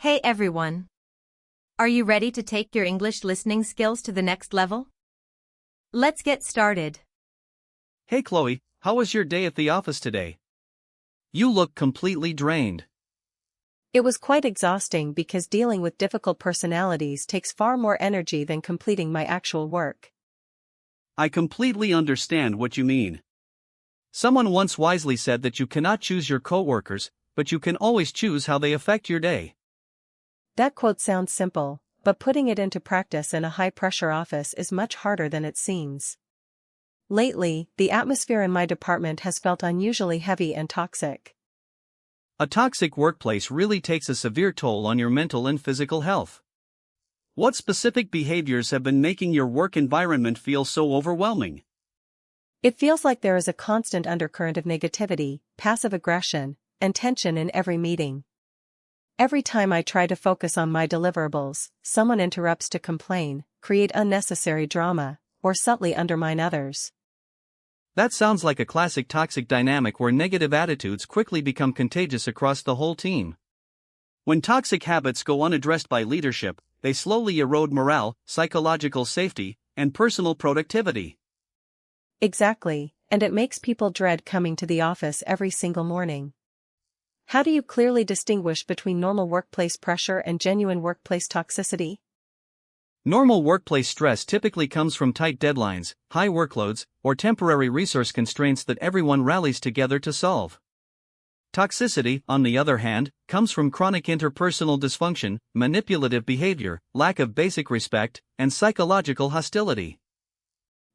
Hey everyone! Are you ready to take your English listening skills to the next level? Let's get started. Hey Chloe, how was your day at the office today? You look completely drained. It was quite exhausting because dealing with difficult personalities takes far more energy than completing my actual work. I completely understand what you mean. Someone once wisely said that you cannot choose your coworkers, but you can always choose how they affect your day. That quote sounds simple, but putting it into practice in a high-pressure office is much harder than it seems. Lately, the atmosphere in my department has felt unusually heavy and toxic. A toxic workplace really takes a severe toll on your mental and physical health. What specific behaviors have been making your work environment feel so overwhelming? It feels like there is a constant undercurrent of negativity, passive aggression, and tension in every meeting. Every time I try to focus on my deliverables, someone interrupts to complain, create unnecessary drama, or subtly undermine others. That sounds like a classic toxic dynamic where negative attitudes quickly become contagious across the whole team. When toxic habits go unaddressed by leadership, they slowly erode morale, psychological safety, and personal productivity. Exactly, and it makes people dread coming to the office every single morning. How do you clearly distinguish between normal workplace pressure and genuine workplace toxicity? Normal workplace stress typically comes from tight deadlines, high workloads, or temporary resource constraints that everyone rallies together to solve. Toxicity, on the other hand, comes from chronic interpersonal dysfunction, manipulative behavior, lack of basic respect, and psychological hostility.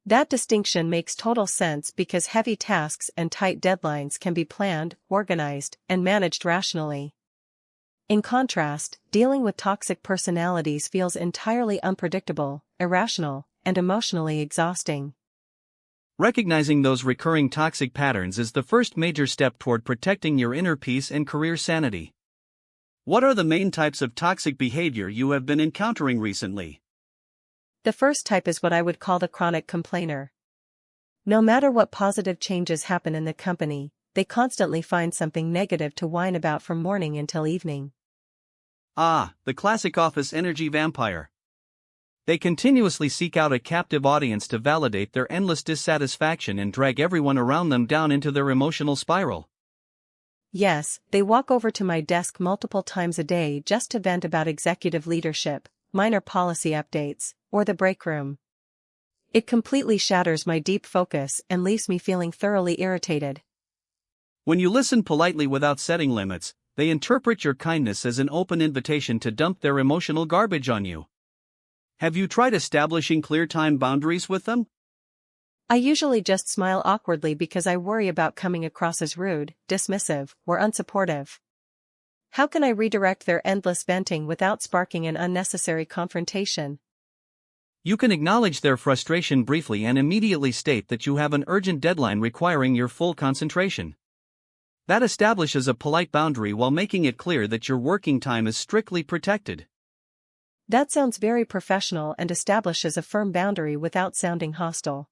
That distinction makes total sense because heavy tasks and tight deadlines can be planned, organized, and managed rationally. In contrast, dealing with toxic personalities feels entirely unpredictable, irrational, and emotionally exhausting. Recognizing those recurring toxic patterns is the first major step toward protecting your inner peace and career sanity. What are the main types of toxic behavior you have been encountering recently? The first type is what I would call the chronic complainer. No matter what positive changes happen in the company, they constantly find something negative to whine about from morning until evening. Ah, the classic office energy vampire. They continuously seek out a captive audience to validate their endless dissatisfaction and drag everyone around them down into their emotional spiral. Yes, they walk over to my desk multiple times a day just to vent about executive leadership, minor policy updates, or the break room. It completely shatters my deep focus and leaves me feeling thoroughly irritated. When you listen politely without setting limits, they interpret your kindness as an open invitation to dump their emotional garbage on you. Have you tried establishing clear time boundaries with them? I usually just smile awkwardly because I worry about coming across as rude, dismissive, or unsupportive. How can I redirect their endless venting without sparking an unnecessary confrontation? You can acknowledge their frustration briefly and immediately state that you have an urgent deadline requiring your full concentration. That establishes a polite boundary while making it clear that your working time is strictly protected. That sounds very professional and establishes a firm boundary without sounding hostile.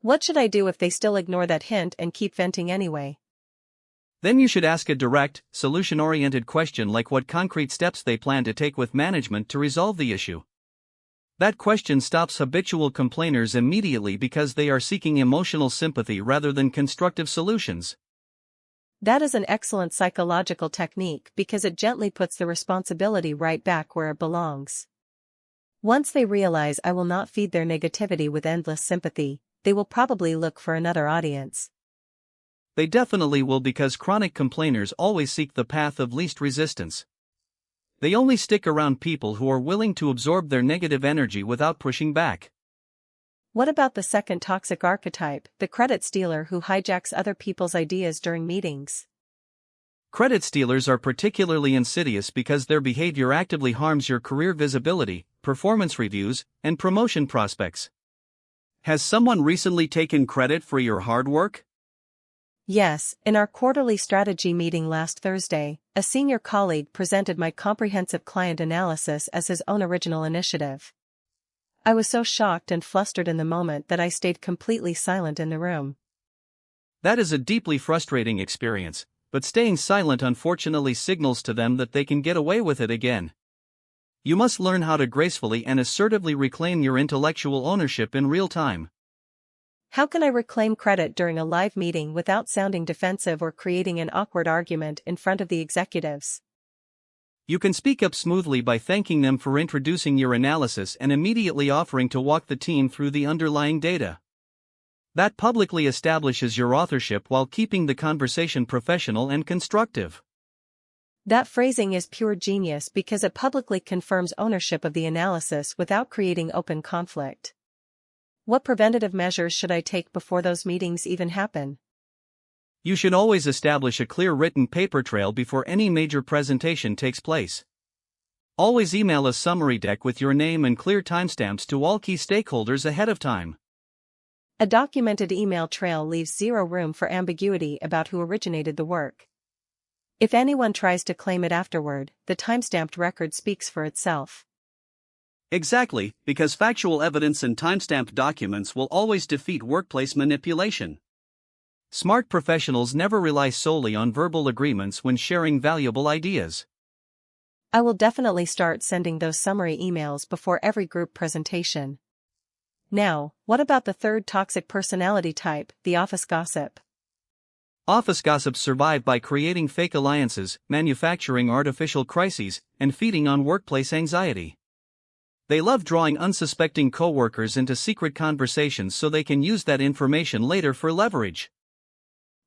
What should I do if they still ignore that hint and keep venting anyway? Then you should ask a direct, solution-oriented question like what concrete steps they plan to take with management to resolve the issue. That question stops habitual complainers immediately because they are seeking emotional sympathy rather than constructive solutions. That is an excellent psychological technique because it gently puts the responsibility right back where it belongs. Once they realize I will not feed their negativity with endless sympathy, they will probably look for another audience. They definitely will because chronic complainers always seek the path of least resistance. They only stick around people who are willing to absorb their negative energy without pushing back. What about the second toxic archetype, the credit stealer who hijacks other people's ideas during meetings? Credit stealers are particularly insidious because their behavior actively harms your career visibility, performance reviews, and promotion prospects. Has someone recently taken credit for your hard work? Yes, in our quarterly strategy meeting last Thursday, a senior colleague presented my comprehensive client analysis as his own original initiative. I was so shocked and flustered in the moment that I stayed completely silent in the room. That is a deeply frustrating experience, but staying silent unfortunately signals to them that they can get away with it again. You must learn how to gracefully and assertively reclaim your intellectual ownership in real time. How can I reclaim credit during a live meeting without sounding defensive or creating an awkward argument in front of the executives? You can speak up smoothly by thanking them for introducing your analysis and immediately offering to walk the team through the underlying data. That publicly establishes your authorship while keeping the conversation professional and constructive. That phrasing is pure genius because it publicly confirms ownership of the analysis without creating open conflict. What preventative measures should I take before those meetings even happen? You should always establish a clear written paper trail before any major presentation takes place. Always email a summary deck with your name and clear timestamps to all key stakeholders ahead of time. A documented email trail leaves zero room for ambiguity about who originated the work. If anyone tries to claim it afterward, the timestamped record speaks for itself. Exactly, because factual evidence and timestamped documents will always defeat workplace manipulation. Smart professionals never rely solely on verbal agreements when sharing valuable ideas. I will definitely start sending those summary emails before every group presentation. Now, what about the third toxic personality type, the office gossip? Office gossips survive by creating fake alliances, manufacturing artificial crises, and feeding on workplace anxiety. They love drawing unsuspecting coworkers into secret conversations so they can use that information later for leverage.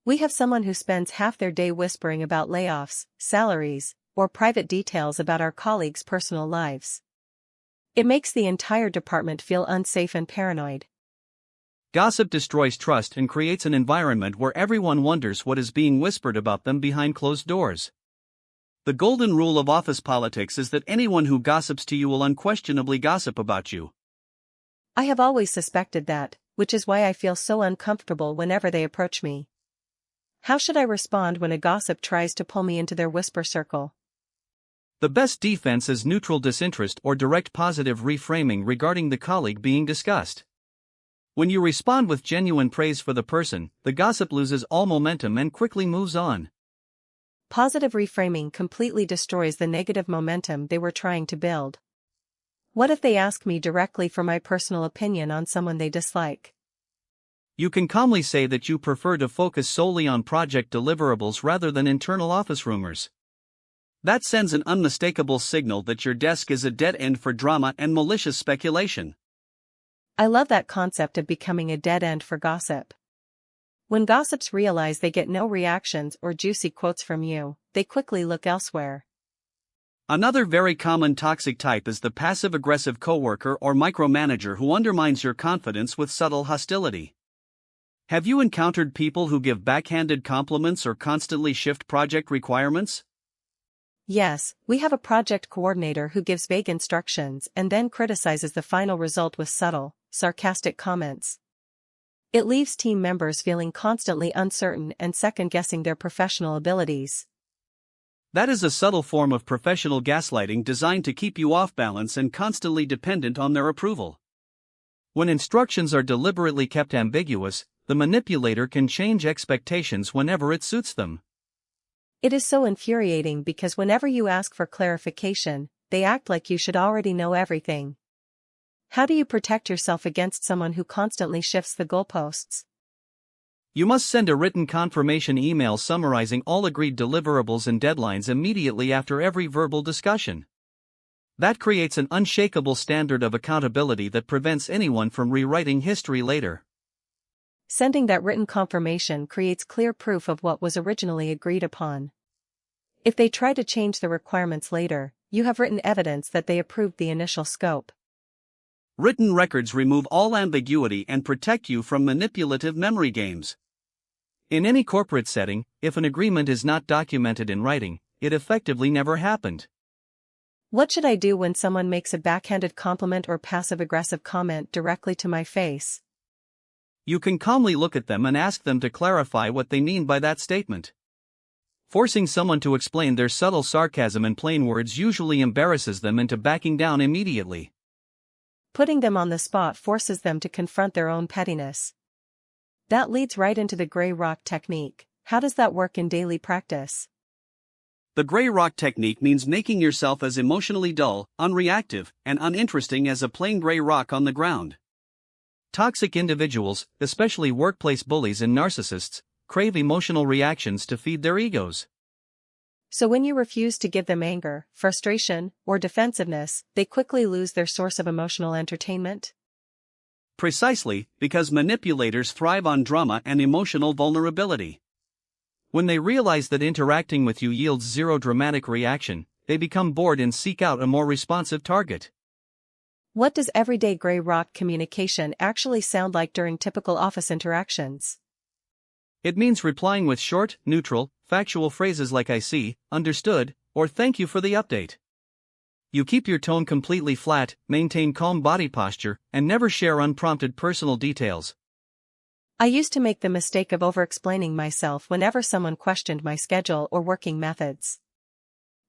We have someone who spends half their day whispering about layoffs, salaries, or private details about our colleagues' personal lives. It makes the entire department feel unsafe and paranoid. Gossip destroys trust and creates an environment where everyone wonders what is being whispered about them behind closed doors. The golden rule of office politics is that anyone who gossips to you will unquestionably gossip about you. I have always suspected that, which is why I feel so uncomfortable whenever they approach me. How should I respond when a gossip tries to pull me into their whisper circle? The best defense is neutral disinterest or direct positive reframing regarding the colleague being discussed. When you respond with genuine praise for the person, the gossip loses all momentum and quickly moves on. Positive reframing completely destroys the negative momentum they were trying to build. What if they ask me directly for my personal opinion on someone they dislike? You can calmly say that you prefer to focus solely on project deliverables rather than internal office rumors. That sends an unmistakable signal that your desk is a dead end for drama and malicious speculation. I love that concept of becoming a dead end for gossip. When gossips realize they get no reactions or juicy quotes from you, they quickly look elsewhere. Another very common toxic type is the passive-aggressive coworker or micromanager who undermines your confidence with subtle hostility. Have you encountered people who give backhanded compliments or constantly shift project requirements? Yes, we have a project coordinator who gives vague instructions and then criticizes the final result with subtle, sarcastic comments. It leaves team members feeling constantly uncertain and second-guessing their professional abilities. That is a subtle form of professional gaslighting designed to keep you off balance and constantly dependent on their approval. When instructions are deliberately kept ambiguous, the manipulator can change expectations whenever it suits them. It is so infuriating because whenever you ask for clarification, they act like you should already know everything. How do you protect yourself against someone who constantly shifts the goalposts? You must send a written confirmation email summarizing all agreed deliverables and deadlines immediately after every verbal discussion. That creates an unshakable standard of accountability that prevents anyone from rewriting history later. Sending that written confirmation creates clear proof of what was originally agreed upon. If they try to change the requirements later, you have written evidence that they approved the initial scope. Written records remove all ambiguity and protect you from manipulative memory games. In any corporate setting, if an agreement is not documented in writing, it effectively never happened. What should I do when someone makes a backhanded compliment or passive-aggressive comment directly to my face? You can calmly look at them and ask them to clarify what they mean by that statement. Forcing someone to explain their subtle sarcasm in plain words usually embarrasses them into backing down immediately. Putting them on the spot forces them to confront their own pettiness. That leads right into the gray rock technique. how does that work in daily practice? The gray rock technique means making yourself as emotionally dull, unreactive, and uninteresting as a plain gray rock on the ground. Toxic individuals, especially workplace bullies and narcissists, crave emotional reactions to feed their egos. So when you refuse to give them anger, frustration, or defensiveness, they quickly lose their source of emotional entertainment? Precisely, because manipulators thrive on drama and emotional vulnerability. When they realize that interacting with you yields zero dramatic reaction, they become bored and seek out a more responsive target. What does everyday gray rock communication actually sound like during typical office interactions? It means replying with short, neutral, factual phrases like "I see," "understood," or "thank you for the update." You keep your tone completely flat, maintain calm body posture, and never share unprompted personal details. I used to make the mistake of over-explaining myself whenever someone questioned my schedule or working methods.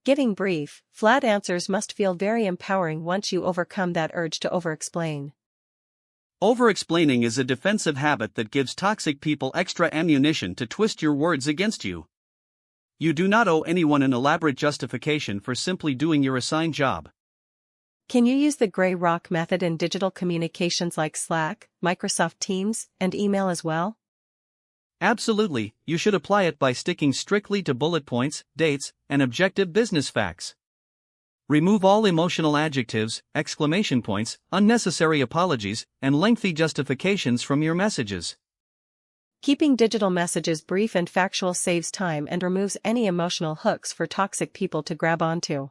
Giving brief, flat answers must feel very empowering once you overcome that urge to over-explain. Over-explaining is a defensive habit that gives toxic people extra ammunition to twist your words against you. You do not owe anyone an elaborate justification for simply doing your assigned job. Can you use the gray rock method in digital communications like Slack, Microsoft Teams, and email as well? Absolutely, you should apply it by sticking strictly to bullet points, dates, and objective business facts. Remove all emotional adjectives, exclamation points, unnecessary apologies, and lengthy justifications from your messages. Keeping digital messages brief and factual saves time and removes any emotional hooks for toxic people to grab onto.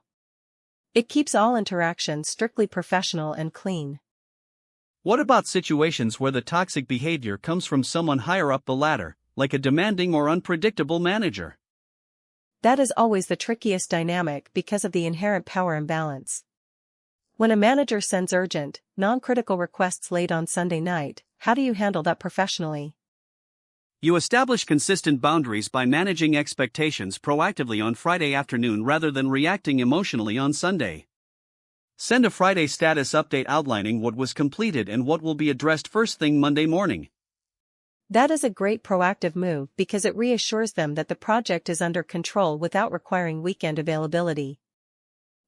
It keeps all interactions strictly professional and clean. What about situations where the toxic behavior comes from someone higher up the ladder, like a demanding or unpredictable manager? That is always the trickiest dynamic because of the inherent power imbalance. When a manager sends urgent, non-critical requests late on Sunday night, how do you handle that professionally? You establish consistent boundaries by managing expectations proactively on Friday afternoon rather than reacting emotionally on Sunday. Send a Friday status update outlining what was completed and what will be addressed first thing Monday morning. That is a great proactive move because it reassures them that the project is under control without requiring weekend availability.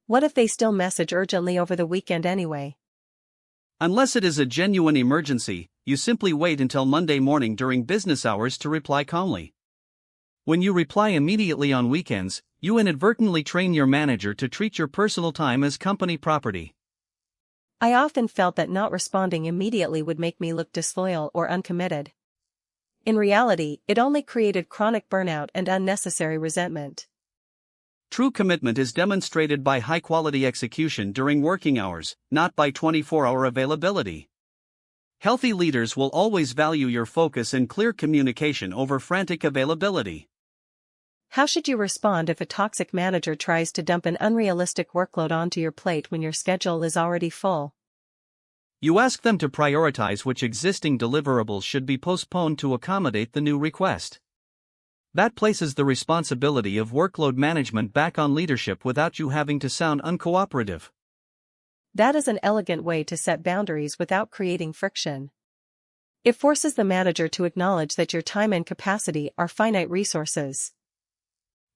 What if they still message urgently over the weekend anyway? Unless it is a genuine emergency, you simply wait until Monday morning during business hours to reply calmly. When you reply immediately on weekends, you inadvertently train your manager to treat your personal time as company property. I often felt that not responding immediately would make me look disloyal or uncommitted. In reality, it only created chronic burnout and unnecessary resentment. True commitment is demonstrated by high-quality execution during working hours, not by 24-hour availability. Healthy leaders will always value your focus and clear communication over frantic availability. How should you respond if a toxic manager tries to dump an unrealistic workload onto your plate when your schedule is already full? You ask them to prioritize which existing deliverables should be postponed to accommodate the new request. That places the responsibility of workload management back on leadership without you having to sound uncooperative. That is an elegant way to set boundaries without creating friction. It forces the manager to acknowledge that your time and capacity are finite resources.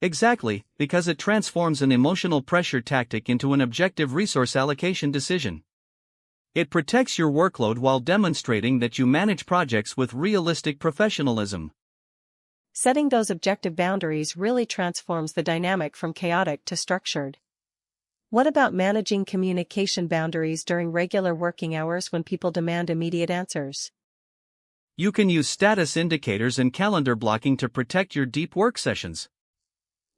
Exactly, because it transforms an emotional pressure tactic into an objective resource allocation decision. It protects your workload while demonstrating that you manage projects with realistic professionalism. Setting those objective boundaries really transforms the dynamic from chaotic to structured. What about managing communication boundaries during regular working hours when people demand immediate answers? You can use status indicators and calendar blocking to protect your deep work sessions.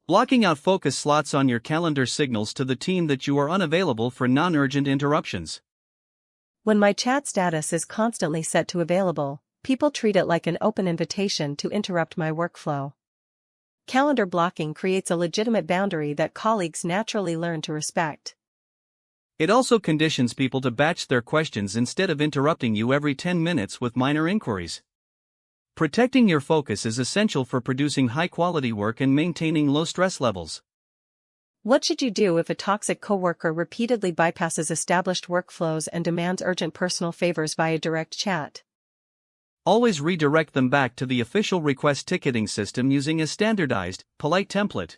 Blocking out focus slots on your calendar signals to the team that you are unavailable for non-urgent interruptions. When my chat status is constantly set to available, people treat it like an open invitation to interrupt my workflow. Calendar blocking creates a legitimate boundary that colleagues naturally learn to respect. It also conditions people to batch their questions instead of interrupting you every 10 minutes with minor inquiries. Protecting your focus is essential for producing high-quality work and maintaining low stress levels. What should you do if a toxic coworker repeatedly bypasses established workflows and demands urgent personal favors via direct chat? Always redirect them back to the official request ticketing system using a standardized, polite template.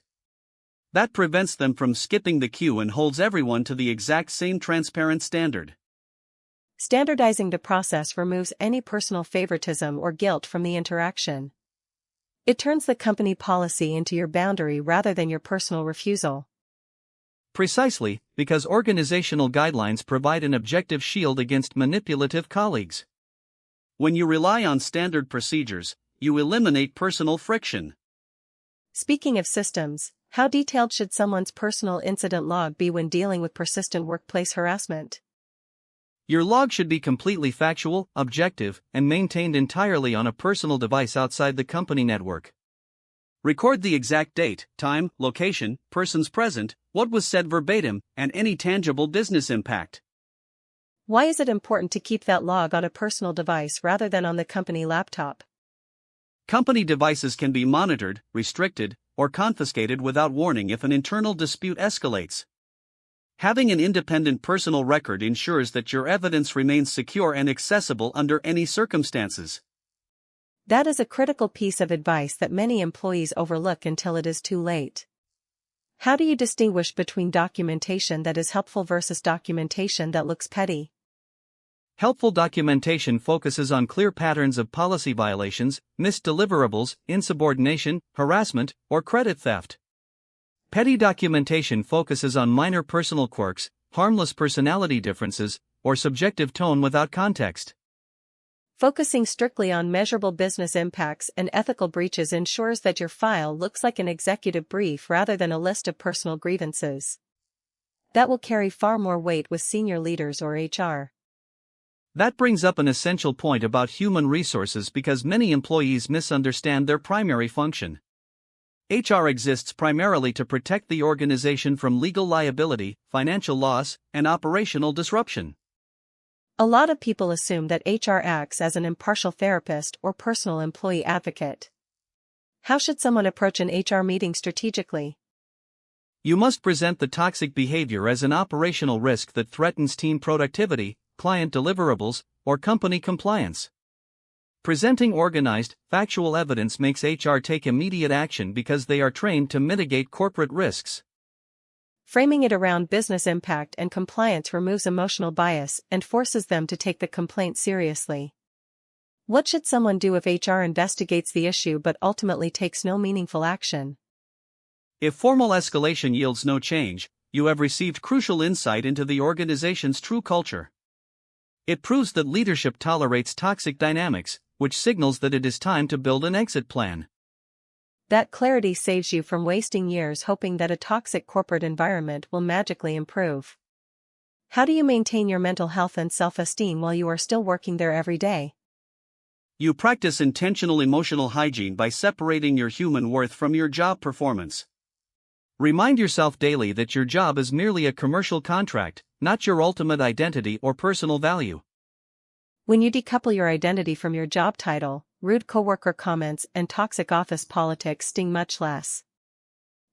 That prevents them from skipping the queue and holds everyone to the exact same transparent standard. Standardizing the process removes any personal favoritism or guilt from the interaction. It turns the company policy into your boundary rather than your personal refusal. Precisely, because organizational guidelines provide an objective shield against manipulative colleagues. When you rely on standard procedures, you eliminate personal friction. Speaking of systems, how detailed should someone's personal incident log be when dealing with persistent workplace harassment? Your log should be completely factual, objective, and maintained entirely on a personal device outside the company network. Record the exact date, time, location, persons present, what was said verbatim, and any tangible business impact. Why is it important to keep that log on a personal device rather than on the company laptop? Company devices can be monitored, restricted, or confiscated without warning if an internal dispute escalates. Having an independent personal record ensures that your evidence remains secure and accessible under any circumstances. That is a critical piece of advice that many employees overlook until it is too late. How do you distinguish between documentation that is helpful versus documentation that looks petty? Helpful documentation focuses on clear patterns of policy violations, missed deliverables, insubordination, harassment, or credit theft. Petty documentation focuses on minor personal quirks, harmless personality differences, or subjective tone without context. Focusing strictly on measurable business impacts and ethical breaches ensures that your file looks like an executive brief rather than a list of personal grievances. That will carry far more weight with senior leaders or HR. That brings up an essential point about human resources because many employees misunderstand their primary function. HR exists primarily to protect the organization from legal liability, financial loss, and operational disruption. A lot of people assume that HR acts as an impartial therapist or personal employee advocate. How should someone approach an HR meeting strategically? You must present the toxic behavior as an operational risk that threatens team productivity, client deliverables, or company compliance. Presenting organized, factual evidence makes HR take immediate action because they are trained to mitigate corporate risks. Framing it around business impact and compliance removes emotional bias and forces them to take the complaint seriously. What should someone do if HR investigates the issue but ultimately takes no meaningful action? If formal escalation yields no change, you have received crucial insight into the organization's true culture. It proves that leadership tolerates toxic dynamics, which signals that it is time to build an exit plan. That clarity saves you from wasting years hoping that a toxic corporate environment will magically improve. How do you maintain your mental health and self-esteem while you are still working there every day? You practice intentional emotional hygiene by separating your human worth from your job performance. Remind yourself daily that your job is merely a commercial contract, not your ultimate identity or personal value. When you decouple your identity from your job title, rude coworker comments and toxic office politics sting much less.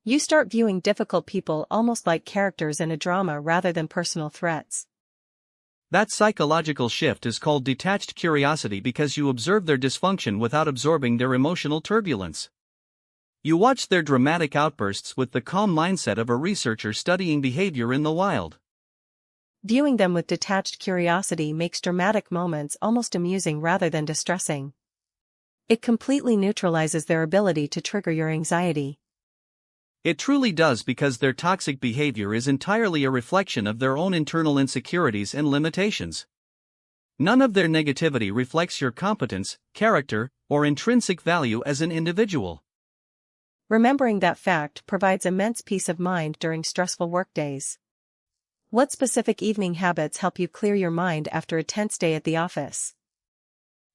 You start viewing difficult people almost like characters in a drama rather than personal threats. That psychological shift is called detached curiosity because you observe their dysfunction without absorbing their emotional turbulence. You watch their dramatic outbursts with the calm mindset of a researcher studying behavior in the wild. Viewing them with detached curiosity makes dramatic moments almost amusing rather than distressing. It completely neutralizes their ability to trigger your anxiety. It truly does because their toxic behavior is entirely a reflection of their own internal insecurities and limitations. None of their negativity reflects your competence, character, or intrinsic value as an individual. Remembering that fact provides immense peace of mind during stressful workdays. What specific evening habits help you clear your mind after a tense day at the office?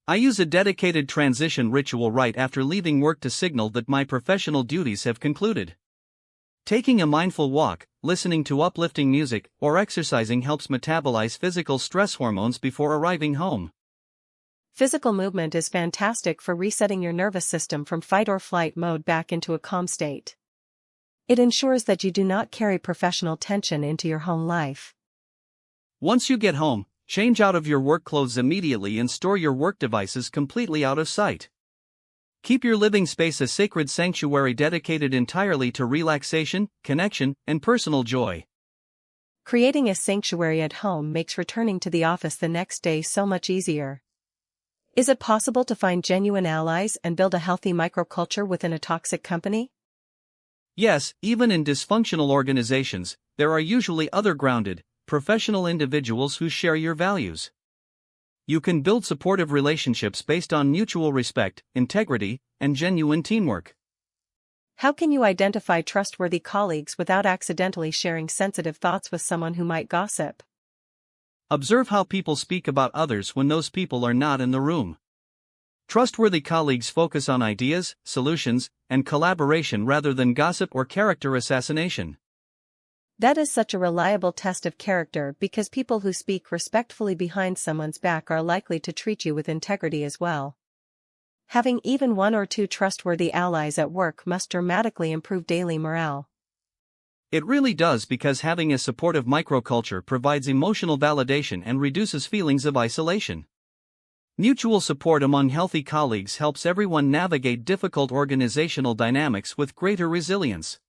I use a dedicated transition ritual right after leaving work to signal that my professional duties have concluded. Taking a mindful walk, listening to uplifting music, or exercising helps metabolize physical stress hormones before arriving home. Physical movement is fantastic for resetting your nervous system from fight or flight mode back into a calm state. It ensures that you do not carry professional tension into your home life. Once you get home, Change out of your work clothes immediately and store your work devices completely out of sight. Keep your living space a sacred sanctuary dedicated entirely to relaxation, connection, and personal joy. Creating a sanctuary at home makes returning to the office the next day so much easier. Is it possible to find genuine allies and build a healthy microculture within a toxic company? Yes, even in dysfunctional organizations, there are usually other grounded, professional individuals who share your values. You can build supportive relationships based on mutual respect, integrity, and genuine teamwork. How can you identify trustworthy colleagues without accidentally sharing sensitive thoughts with someone who might gossip? Observe how people speak about others when those people are not in the room. Trustworthy colleagues focus on ideas, solutions, and collaboration rather than gossip or character assassination. That is such a reliable test of character because people who speak respectfully behind someone's back are likely to treat you with integrity as well. Having even one or two trustworthy allies at work must dramatically improve daily morale. It really does, because having a supportive microculture provides emotional validation and reduces feelings of isolation. Mutual support among healthy colleagues helps everyone navigate difficult organizational dynamics with greater resilience.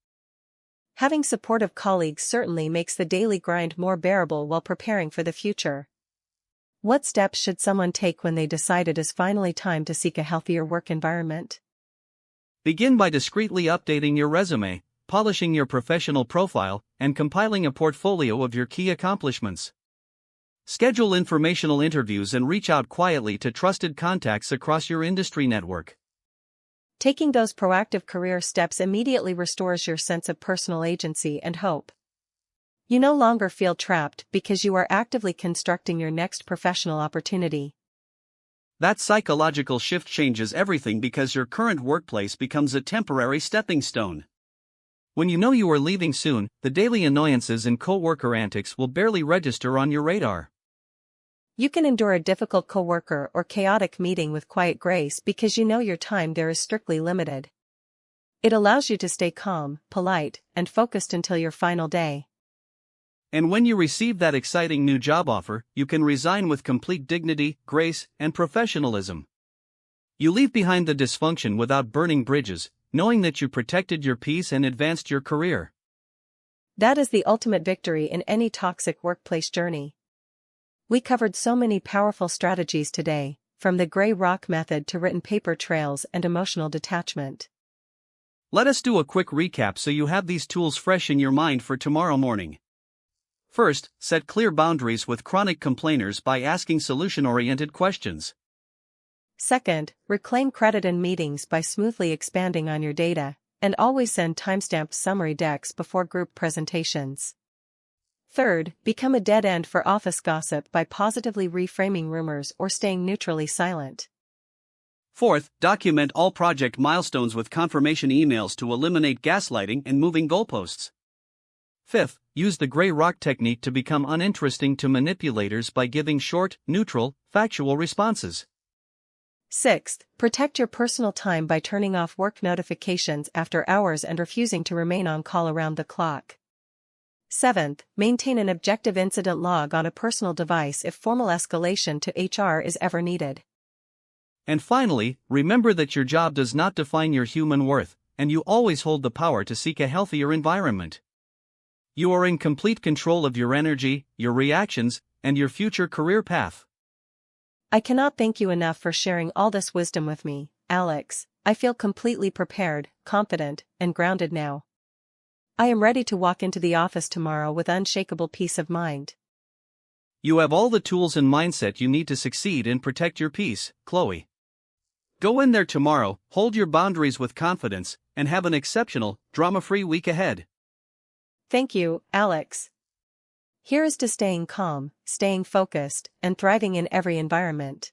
Having supportive colleagues certainly makes the daily grind more bearable while preparing for the future. What steps should someone take when they decide it is finally time to seek a healthier work environment? Begin by discreetly updating your resume, polishing your professional profile, and compiling a portfolio of your key accomplishments. Schedule informational interviews and reach out quietly to trusted contacts across your industry network. Taking those proactive career steps immediately restores your sense of personal agency and hope. You no longer feel trapped because you are actively constructing your next professional opportunity. That psychological shift changes everything, because your current workplace becomes a temporary stepping stone. When you know you are leaving soon, the daily annoyances and coworker antics will barely register on your radar. You can endure a difficult coworker or chaotic meeting with quiet grace because you know your time there is strictly limited. It allows you to stay calm, polite, and focused until your final day. And when you receive that exciting new job offer, you can resign with complete dignity, grace, and professionalism. You leave behind the dysfunction without burning bridges, knowing that you protected your peace and advanced your career. That is the ultimate victory in any toxic workplace journey. We covered so many powerful strategies today, from the gray rock method to written paper trails and emotional detachment. Let us do a quick recap so you have these tools fresh in your mind for tomorrow morning. First, set clear boundaries with chronic complainers by asking solution-oriented questions. Second, reclaim credit in meetings by smoothly expanding on your data, and always send timestamped summary decks before group presentations. Third, become a dead end for office gossip by positively reframing rumors or staying neutrally silent. Fourth, document all project milestones with confirmation emails to eliminate gaslighting and moving goalposts. Fifth, use the gray rock technique to become uninteresting to manipulators by giving short, neutral, factual responses. Sixth, protect your personal time by turning off work notifications after hours and refusing to remain on call around the clock. Seventh, maintain an objective incident log on a personal device if formal escalation to HR is ever needed. And finally, remember that your job does not define your human worth, and you always hold the power to seek a healthier environment. You are in complete control of your energy, your reactions, and your future career path. I cannot thank you enough for sharing all this wisdom with me, Alex. I feel completely prepared, confident, and grounded now. I am ready to walk into the office tomorrow with unshakable peace of mind. You have all the tools and mindset you need to succeed and protect your peace, Chloe. Go in there tomorrow, hold your boundaries with confidence, and have an exceptional, drama-free week ahead. Thank you, Alex. Here is to staying calm, staying focused, and thriving in every environment.